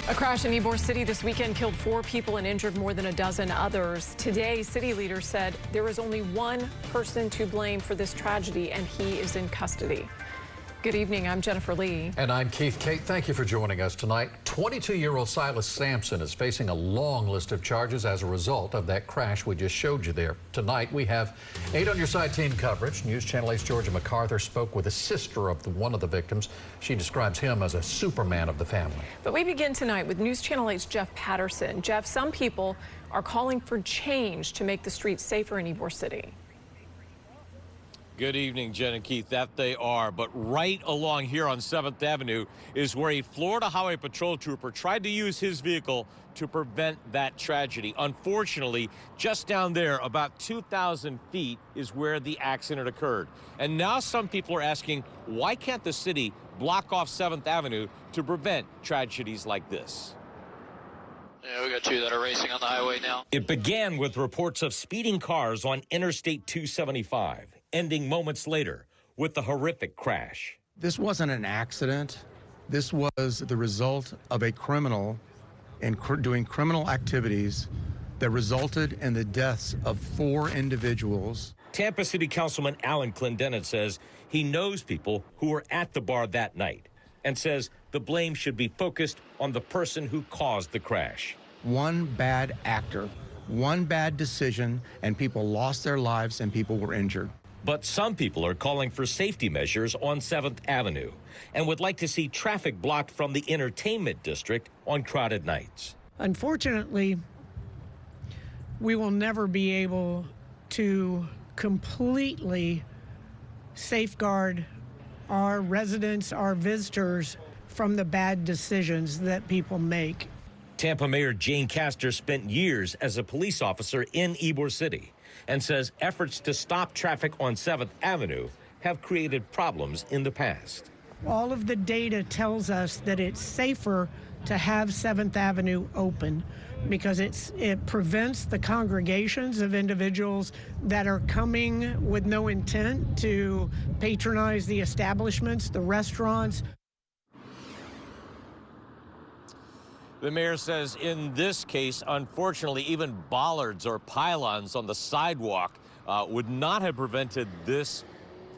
A crash in Ybor City this weekend killed 4 people and injured more than a dozen others. Today, city leaders said there is only one person to blame for this tragedy, and he is in custody. Good evening, I'm Jennifer Lee. And I'm Keith Kate. Thank you for joining us tonight. 22-year-old Silas Sampson is facing a long list of charges as a result of that crash we just showed you there. Tonight, we have 8 on Your Side team coverage. News Channel 8's Georgia MacArthur spoke with a sister of one of the victims. She describes him as a Superman of the family. But we begin tonight with News Channel 8's Jeff Patterson. Jeff, some people are calling for change to make the streets safer in Ybor City. Good evening, Jen and Keith. That they are. But right along here on 7th Avenue is where a Florida Highway Patrol trooper tried to use his vehicle to prevent that tragedy. Unfortunately, just down there, about 2,000 feet, is where the accident occurred. And now some people are asking, why can't the city block off 7th Avenue to prevent tragedies like this? Yeah, we got 2 that are racing on the highway now. It began with reports of speeding cars on Interstate 275, ending moments later with the horrific crash. This wasn't an accident. This was the result of a criminal and doing criminal activities that resulted in the deaths of 4 individuals. Tampa City Councilman Alan Clendenin says he knows people who were at the bar that night and says the blame should be focused on the person who caused the crash. One bad actor, one bad decision, and people lost their lives and people were injured. But some people are calling for safety measures on 7th Avenue and would like to see traffic blocked from the entertainment district on crowded nights. Unfortunately, we will never be able to completely safeguard our residents, our visitors, from the bad decisions that people make. Tampa Mayor Jane Castor spent years as a police officer in Ybor City and says efforts to stop traffic on 7th Avenue have created problems in the past. All of the data tells us that it's safer to have 7th Avenue open because it prevents the congregations of individuals that are coming with no intent to patronize the establishments, the restaurants. The mayor says in this case, unfortunately, even bollards or pylons on the sidewalk would not have prevented this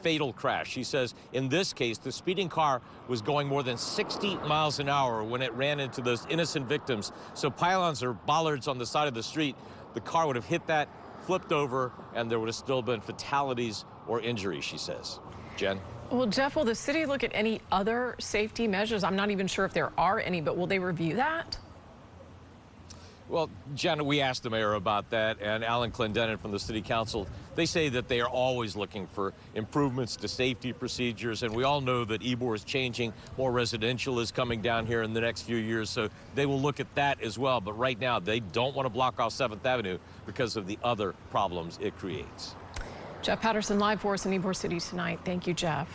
fatal crash. She says in this case, the speeding car was going more than 60 miles an hour when it ran into those innocent victims. So pylons or bollards on the side of the street, the car would have hit that, flipped over, and there would have still been fatalities or injuries, she says. Jen? Well, Jeff, will the city look at any other safety measures? I'm not even sure if there are any, but will they review that? Well, Jen, we asked the mayor about that, and Alan Clendenin from the city council, they say that they are always looking for improvements to safety procedures, and we all know that Ybor is changing. More residential is coming down here in the next few years, so they will look at that as well. But right now, they don't want to block off 7th Avenue because of the other problems it creates. Jeff Patterson live for us in Ybor City tonight. Thank you, Jeff.